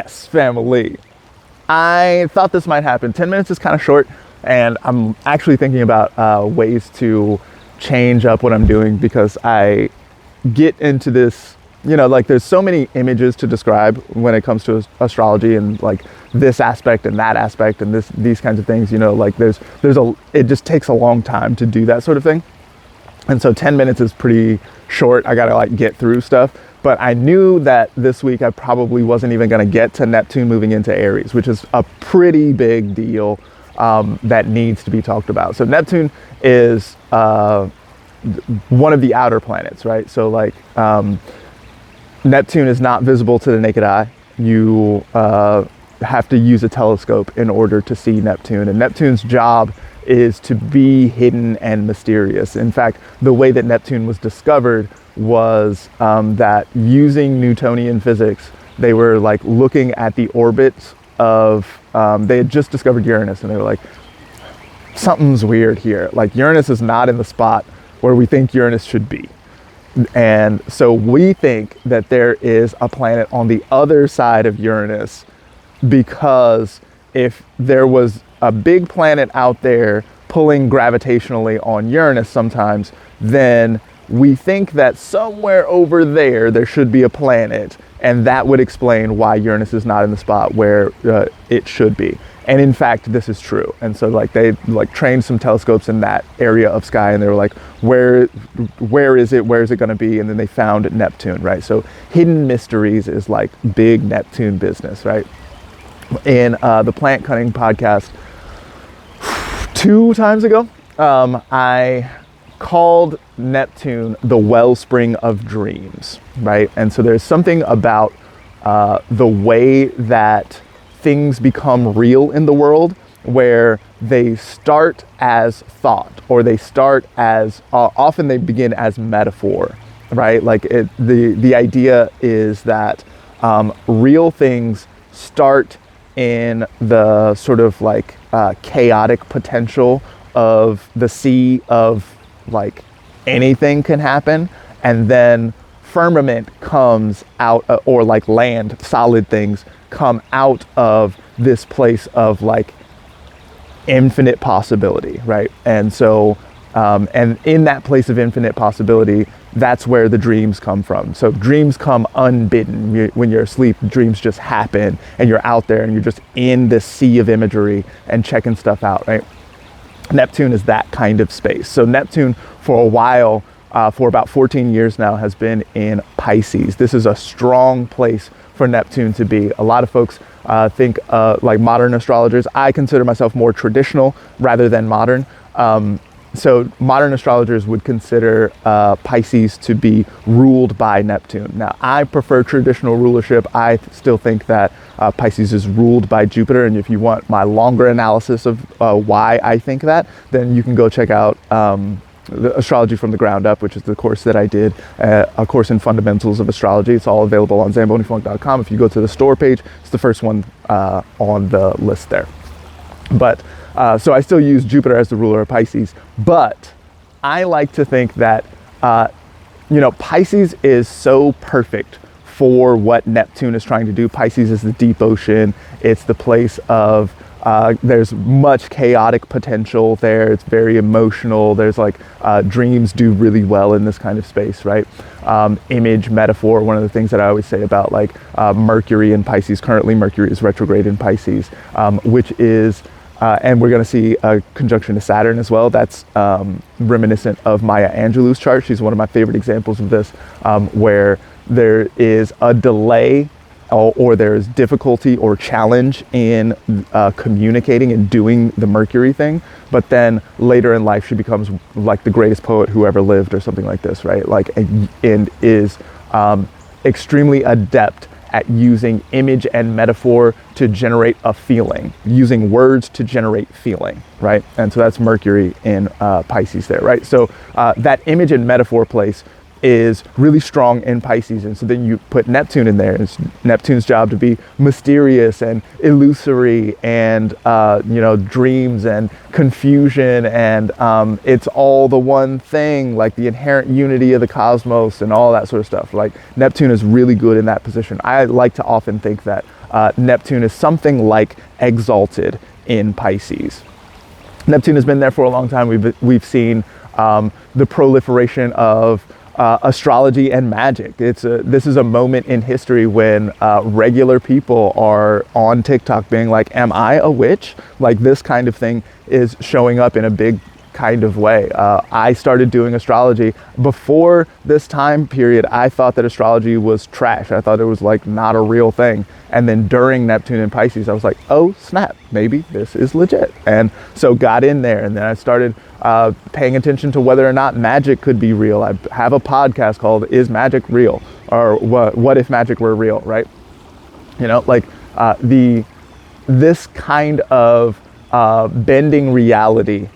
Yes, family. I thought this might happen. 10 minutes is kind of short, and I'm actually thinking about ways to change up what I'm doing, because I get into this, like there's so many images to describe when it comes to astrology, and like this aspect and that aspect and these kinds of things, like it just takes a long time to do that sort of thing. And so 10 minutes is pretty short. I gotta like get through stuff. But I knew that this week I probably wasn't even gonna get to Neptune moving into Aries, which is a pretty big deal that needs to be talked about. So Neptune is one of the outer planets, right? So like Neptune is not visible to the naked eye. You have to use a telescope in order to see Neptune. And Neptune's job is to be hidden and mysterious. In fact, the way that Neptune was discovered was that using Newtonian physics, they were like looking at the orbits of, they had just discovered Uranus, and they were like, something's weird here. Like Uranus is not in the spot where we think Uranus should be. And so we think that there is a planet on the other side of Uranus, because if there was a big planet out there pulling gravitationally on Uranus sometimes, then we think that somewhere over there should be a planet, and that would explain why Uranus is not in the spot where it should be. And in fact, this is true. And so like they like trained some telescopes in that area of sky, and they were like, where is it? Where is it going to be? And then they found Neptune, right? So hidden mysteries is like big Neptune business, right? In the Plant Cutting podcast 2 times ago, I called Neptune the wellspring of dreams, right? And so there's something about the way that things become real in the world, where they start as thought, or they start as, often they begin as metaphor, right? Like the idea is that real things start in the sort of like chaotic potential of the sea of like anything can happen, and then firmament comes out, or like land, solid things come out of this place of like infinite possibility, right? And so and in that place of infinite possibility, that's where the dreams come from. So dreams come unbidden. When you're asleep, dreams just happen, and you're out there and you're just in this sea of imagery and checking stuff out, right? Neptune is that kind of space. So Neptune, for a while, for about 14 years now, has been in Pisces. This is a strong place for Neptune to be. A lot of folks think like modern astrologers. I consider myself more traditional rather than modern. So modern astrologers would consider Pisces to be ruled by Neptune. Now, I prefer traditional rulership. I still think that Pisces is ruled by Jupiter. And if you want my longer analysis of why I think that, then you can go check out the Astrology from the Ground Up, which is the course that I did, a course in fundamentals of astrology. It's all available on zambonifunk.com. If you go to the store page, it's the first one on the list there. But so I still use Jupiter as the ruler of Pisces, but I like to think that Pisces is so perfect for what Neptune is trying to do. Pisces is the deep ocean. It's the place of there's much chaotic potential there. It's very emotional. There's like dreams do really well in this kind of space, right? Image, metaphor. One of the things that I always say about like Mercury in Pisces, currently Mercury is retrograde in Pisces, which is, and we're going to see a conjunction to Saturn as well. That's reminiscent of Maya Angelou's chart. She's one of my favorite examples of this, where there is a delay or there's difficulty or challenge in communicating and doing the Mercury thing, but then later in life she becomes like the greatest poet who ever lived or something like this, right? Like, and is extremely adept at using image and metaphor to generate a feeling, using words to generate feeling, right? And so that's Mercury in Pisces there, right? So that image and metaphor place is really strong in Pisces. And so then you put Neptune in there. It's Neptune's job to be mysterious and illusory and, dreams and confusion. And it's all the one thing, like the inherent unity of the cosmos and all that sort of stuff. Like Neptune is really good in that position. I like to often think that Neptune is something like exalted in Pisces. Neptune has been there for a long time. We've seen the proliferation of astrology and magic. This is a moment in history when regular people are on TikTok being like, am I a witch? Like, this kind of thing is showing up in a big kind of way. I started doing astrology before this time period. I thought that astrology was trash. I thought it was like not a real thing. And then during Neptune and Pisces, I was like, oh snap, maybe this is legit. And so got in there, and then I started paying attention to whether or not magic could be real. I have a podcast called Is Magic Real? Or what if magic were real, right? You know, like this kind of bending reality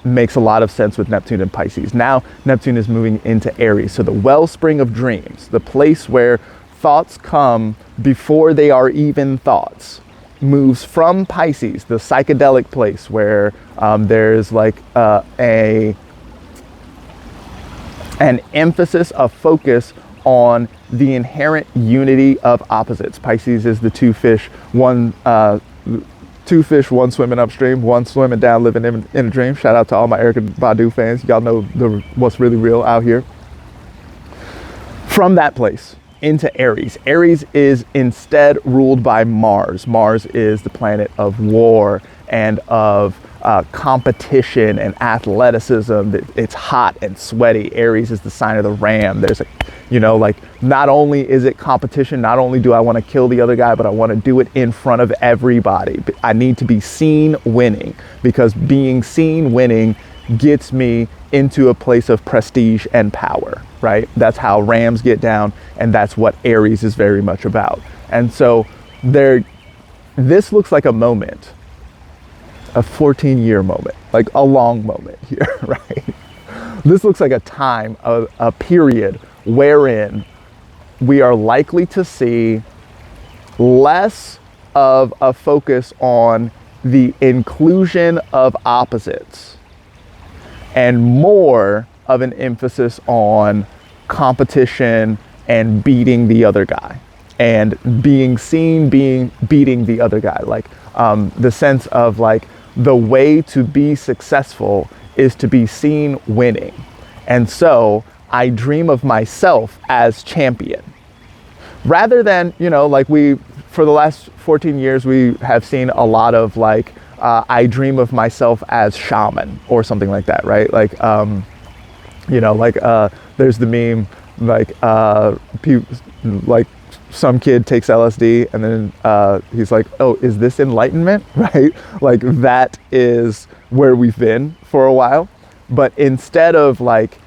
makes a lot of sense with Neptune and Pisces. Now Neptune is moving into Aries, so the wellspring of dreams, the place where thoughts come before they are even thoughts, moves from Pisces, the psychedelic place where there's like an emphasis, a focus on the inherent unity of opposites. Pisces is the two fish, one swimming upstream, one swimming down, living in a dream. Shout out to all my Erykah Badu fans. Y'all know what's really real out here. From that place into Aries. Aries is instead ruled by Mars. Mars is the planet of war and of competition and athleticism. It's hot and sweaty. Aries is the sign of the ram. There's not only is it competition, not only do I want to kill the other guy, but I want to do it in front of everybody. I need to be seen winning, because being seen winning gets me into a place of prestige and power, right? That's how rams get down, and that's what Aries is very much about. And so this looks like a moment, a 14-year moment, like a long moment here, right? This looks like a time, a period wherein we are likely to see less of a focus on the inclusion of opposites and more of an emphasis on competition and beating the other guy, and being seen beating the other guy. Like the sense of like, the way to be successful is to be seen winning. And so I dream of myself as champion, rather than, for the last 14 years, we have seen a lot of like, I dream of myself as shaman or something like that, right? Like, there's the meme, like some kid takes LSD and then he's like, oh, is this enlightenment, right? Like, that is where we've been for a while. But instead of like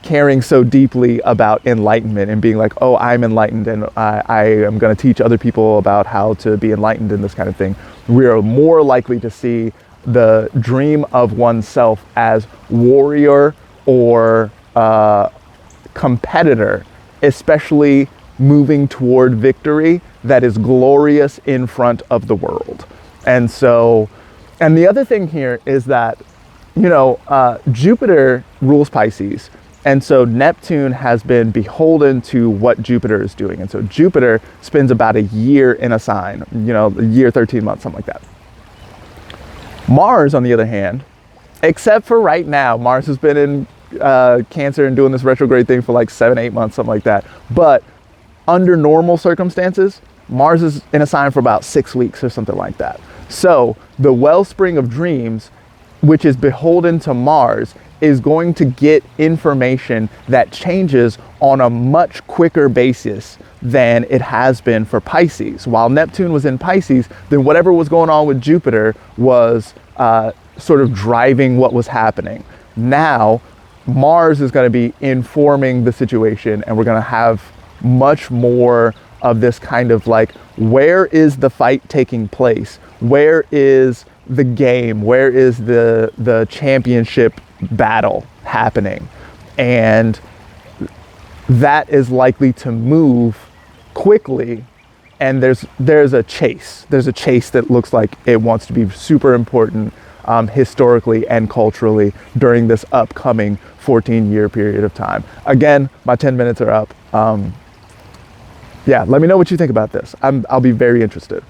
caring so deeply about enlightenment and being like, oh, I'm enlightened and I am going to teach other people about how to be enlightened and this kind of thing, we are more likely to see the dream of oneself as warrior or competitor, especially moving toward victory that is glorious in front of the world. And so, and the other thing here is that, Jupiter rules Pisces. And so Neptune has been beholden to what Jupiter is doing. And so Jupiter spends about a year in a sign, a year, 13 months, something like that. Mars, on the other hand, except for right now, Mars has been in Cancer and doing this retrograde thing for like 7-8 months, something like that. But under normal circumstances, Mars is in a sign for about 6 weeks or something like that. So the wellspring of dreams, which is beholden to Mars, is going to get information that changes on a much quicker basis than it has been for Pisces. While Neptune was in Pisces, then whatever was going on with Jupiter was sort of driving what was happening. Now, Mars is going to be informing the situation, and we're going to have much more of this kind of like, where is the fight taking place? Where is the game? Where is the championship battle happening? And that is likely to move quickly, and there's a chase that looks like it wants to be super important historically and culturally during this upcoming 14-year period of time. Again, my 10 minutes are up. Yeah, let me know what you think about this. I'll be very interested.